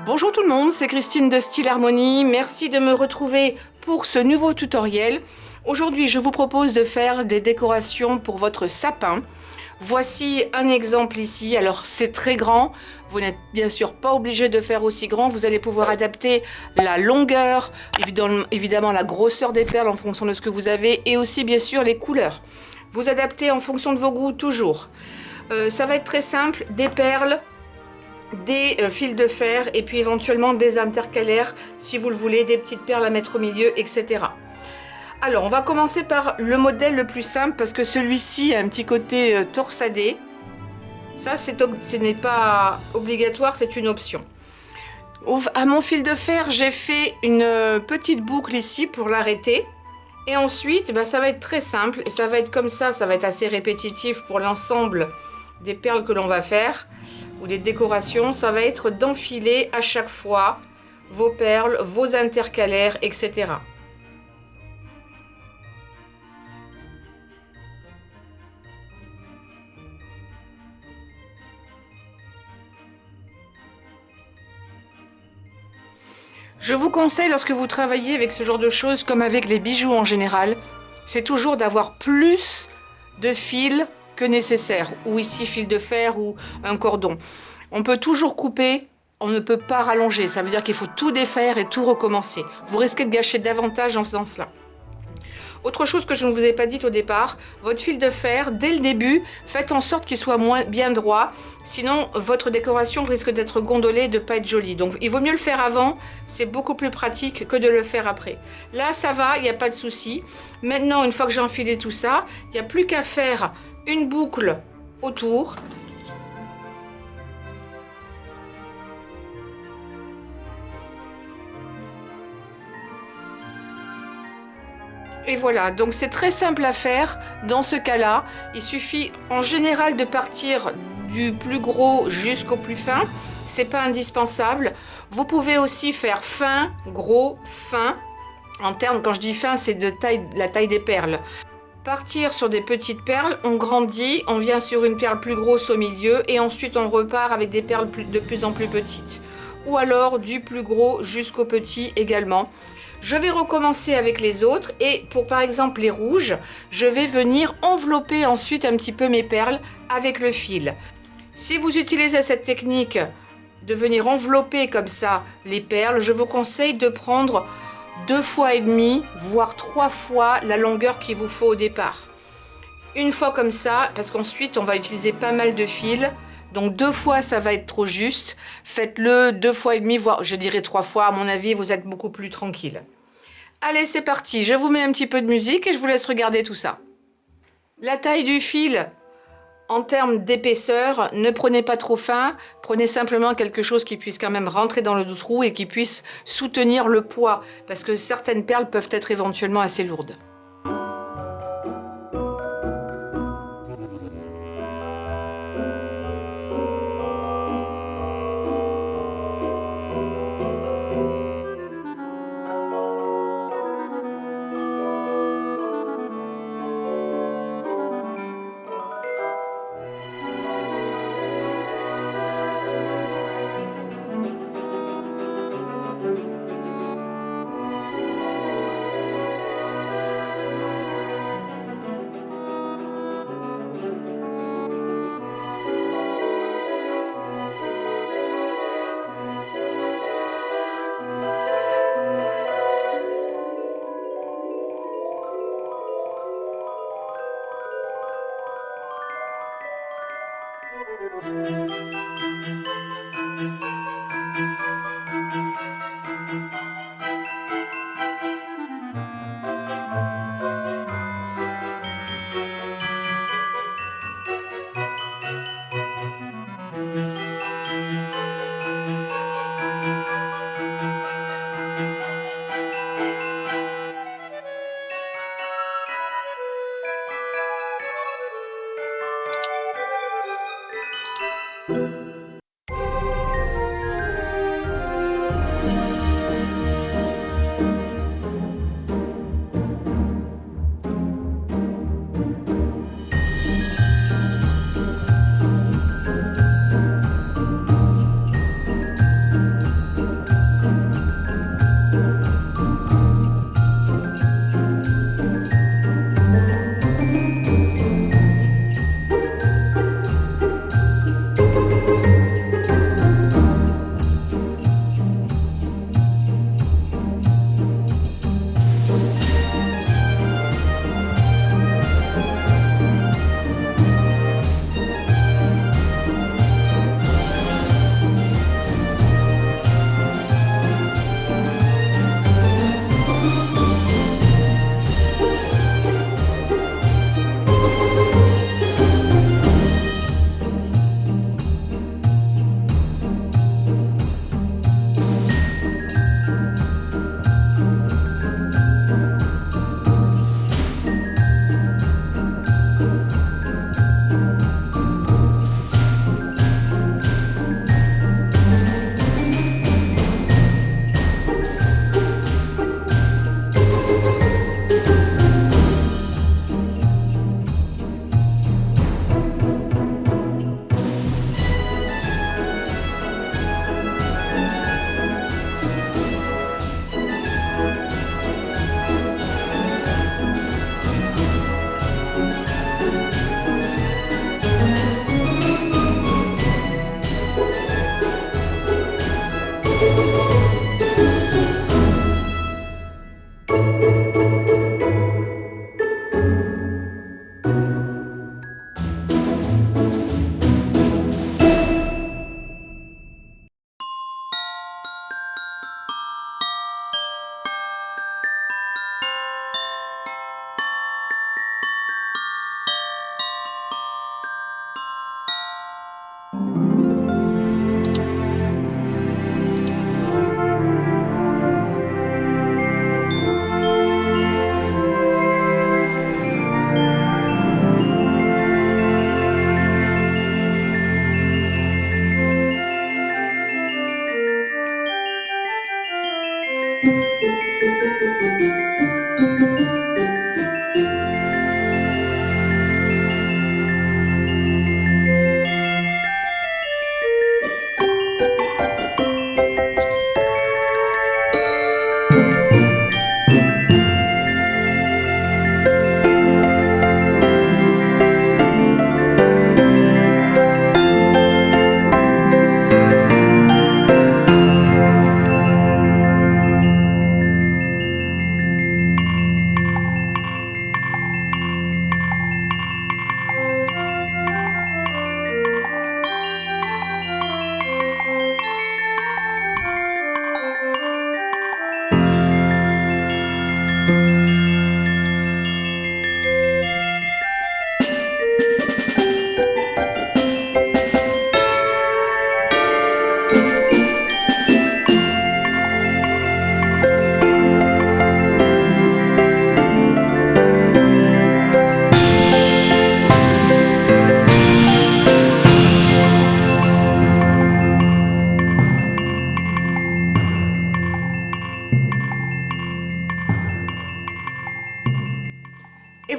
Bonjour tout le monde, c'est Christine de Style Harmonie. Merci de me retrouver pour ce nouveau tutoriel. Aujourd'hui, je vous propose de faire des décorations pour votre sapin. Voici un exemple ici. Alors, c'est très grand. Vous n'êtes bien sûr pas obligé de faire aussi grand. Vous allez pouvoir adapter la longueur, évidemment la grosseur des perles en fonction de ce que vous avez et aussi bien sûr les couleurs. Vous adaptez en fonction de vos goûts toujours. Ça va être très simple, des perles, des fils de fer et puis éventuellement des intercalaires si vous le voulez, des petites perles à mettre au milieu, etc. Alors on va commencer par le modèle le plus simple parce que celui-ci a un petit côté torsadé. Ça ce n'est pas obligatoire, c'est une option. À mon fil de fer, j'ai fait une petite boucle ici pour l'arrêter. Et ensuite, ça va être très simple. Et ça va être comme ça va être assez répétitif pour l'ensemble des perles que l'on va faire. Ou des décorations, ça va être d'enfiler à chaque fois vos perles, vos intercalaires, etc. Je vous conseille, lorsque vous travaillez avec ce genre de choses, comme avec les bijoux en général, c'est toujours d'avoir plus de fils que nécessaire, ou ici fil de fer ou un cordon. On peut toujours couper, on ne peut pas rallonger, ça veut dire qu'il faut tout défaire et tout recommencer. Vous risquez de gâcher davantage en faisant cela. Autre chose que je ne vous ai pas dit au départ, votre fil de fer, dès le début, faites en sorte qu'il soit bien droit, sinon votre décoration risque d'être gondolée et de ne pas être jolie. Donc il vaut mieux le faire avant, c'est beaucoup plus pratique que de le faire après. Là ça va, il n'y a pas de souci. Maintenant, une fois que j'ai enfilé tout ça, il n'y a plus qu'à faire une boucle autour. Et voilà, donc c'est très simple à faire dans ce cas-là. Il suffit en général de partir du plus gros jusqu'au plus fin. C'est pas indispensable. Vous pouvez aussi faire fin, gros, fin. En termes, quand je dis fin, c'est de la taille des perles. Partir sur des petites perles, on grandit, on vient sur une perle plus grosse au milieu et ensuite on repart avec des perles de plus en plus petites. Ou alors du plus gros jusqu'au petit également. Je vais recommencer avec les autres et pour par exemple les rouges, je vais venir envelopper ensuite un petit peu mes perles avec le fil. Si vous utilisez cette technique de venir envelopper comme ça les perles, je vous conseille de prendre 2 fois et demi, voire 3 fois la longueur qu'il vous faut au départ. Une fois comme ça, parce qu'ensuite on va utiliser pas mal de fils. Donc 2 fois ça va être trop juste, faites-le 2 fois et demi, voire je dirais 3 fois, à mon avis vous êtes beaucoup plus tranquille. Allez c'est parti, je vous mets un petit peu de musique et je vous laisse regarder tout ça. La taille du fil, en termes d'épaisseur, ne prenez pas trop fin, prenez simplement quelque chose qui puisse quand même rentrer dans le trou et qui puisse soutenir le poids, parce que certaines perles peuvent être éventuellement assez lourdes.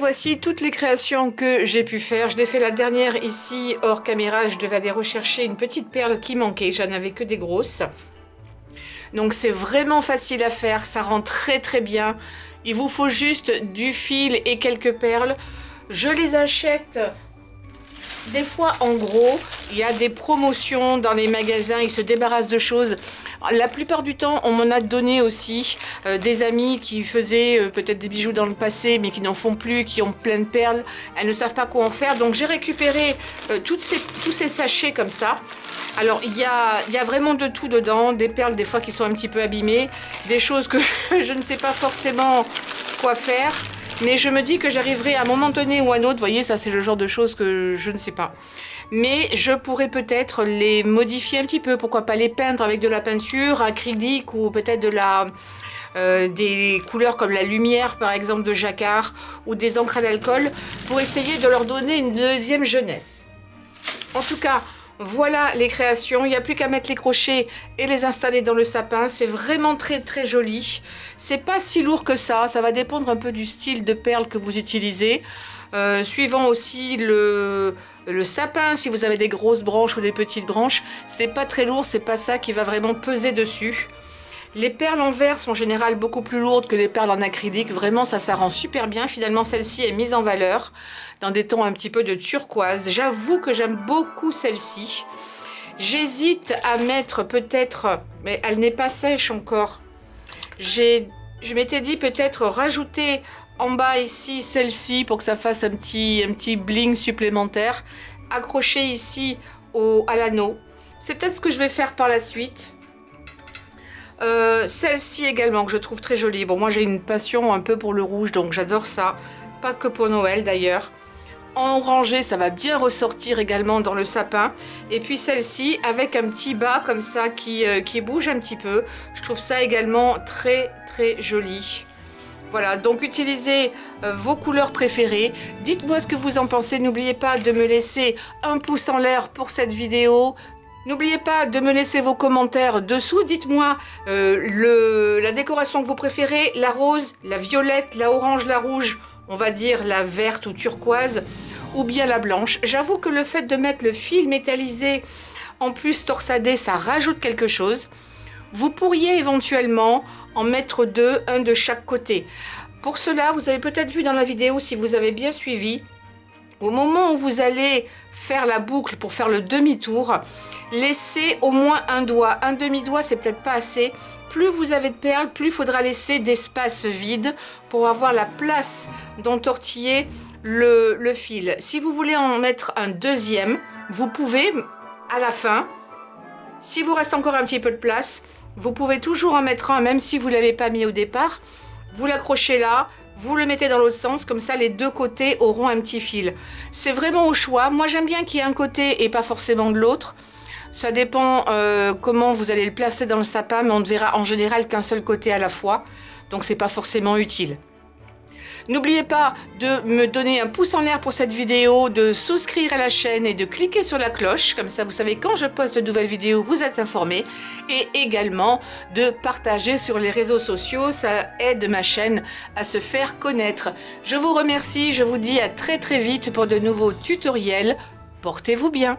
voici toutes les créations que j'ai pu faire. Je l'ai fait la dernière ici hors caméra. Je devais aller rechercher une petite perle qui manquait. J'en avais que des grosses. Donc c'est vraiment facile à faire. Ça rend très très bien. Il vous faut juste du fil et quelques perles. Je les achète des fois en gros. Il y a des promotions dans les magasins. Ils se débarrassent de choses. La plupart du temps, on m'en a donné aussi des amis qui faisaient peut-être des bijoux dans le passé, mais qui n'en font plus, qui ont plein de perles. Elles ne savent pas quoi en faire. Donc j'ai récupéré tous ces sachets comme ça. Alors il y a vraiment de tout dedans. Des perles des fois qui sont un petit peu abîmées. Des choses que je ne sais pas forcément quoi faire. Mais je me dis que j'arriverai à un moment donné ou à un autre. Vous voyez, ça c'est le genre de choses que je ne sais pas. Mais je pourrais peut-être les modifier un petit peu. Pourquoi pas les peindre avec de la peinture acrylique ou peut-être des couleurs comme la lumière par exemple de jacquard ou des encres à l'alcool pour essayer de leur donner une deuxième jeunesse. En tout cas, voilà les créations. Il n'y a plus qu'à mettre les crochets et les installer dans le sapin. C'est vraiment très très joli. C'est pas si lourd que ça. Ça va dépendre un peu du style de perles que vous utilisez. Suivant aussi le sapin, si vous avez des grosses branches ou des petites branches, c'est pas très lourd, c'est pas ça qui va vraiment peser dessus. Les perles en verre sont en général beaucoup plus lourdes que les perles en acrylique, vraiment ça rend super bien. Finalement celle-ci est mise en valeur dans des tons un petit peu de turquoise. J'avoue que j'aime beaucoup celle-ci. J'hésite à mettre peut-être, mais elle n'est pas sèche encore. Je m'étais dit peut-être rajouter en bas ici celle-ci pour que ça fasse un petit bling supplémentaire. Accrocher ici à l'anneau. C'est peut-être ce que je vais faire par la suite. Celle-ci également que je trouve très jolie. Bon, moi j'ai une passion un peu pour le rouge, donc j'adore ça. Pas que pour Noël d'ailleurs. En orangé, ça va bien ressortir également dans le sapin. Et puis celle-ci avec un petit bas comme ça qui bouge un petit peu. Je trouve ça également très très joli. Voilà, donc utilisez vos couleurs préférées. Dites-moi ce que vous en pensez. N'oubliez pas de me laisser un pouce en l'air pour cette vidéo. N'oubliez pas de me laisser vos commentaires dessous. Dites-moi la décoration que vous préférez, la rose, la violette, la orange, la rouge, on va dire la verte ou turquoise, ou bien la blanche. J'avoue que le fait de mettre le fil métallisé en plus torsadé, ça rajoute quelque chose. Vous pourriez éventuellement en mettre deux, un de chaque côté. Pour cela, vous avez peut-être vu dans la vidéo, si vous avez bien suivi, au moment où vous allez faire la boucle pour faire le demi-tour, laissez au moins un doigt. Un demi-doigt, c'est peut-être pas assez. Plus vous avez de perles, plus il faudra laisser d'espace vide pour avoir la place d'entortiller le fil. Si vous voulez en mettre un deuxième, vous pouvez à la fin. Si vous reste encore un petit peu de place, vous pouvez toujours en mettre un, même si vous ne l'avez pas mis au départ. Vous l'accrochez là, vous le mettez dans l'autre sens, comme ça les deux côtés auront un petit fil. C'est vraiment au choix. Moi j'aime bien qu'il y ait un côté et pas forcément de l'autre. Ça dépend comment vous allez le placer dans le sapin, mais on ne verra en général qu'un seul côté à la fois. Donc c'est pas forcément utile. N'oubliez pas de me donner un pouce en l'air pour cette vidéo, de souscrire à la chaîne et de cliquer sur la cloche. Comme ça, vous savez quand je poste de nouvelles vidéos, vous êtes informés. Et également de partager sur les réseaux sociaux. Ça aide ma chaîne à se faire connaître. Je vous remercie. Je vous dis à très très vite pour de nouveaux tutoriels. Portez-vous bien.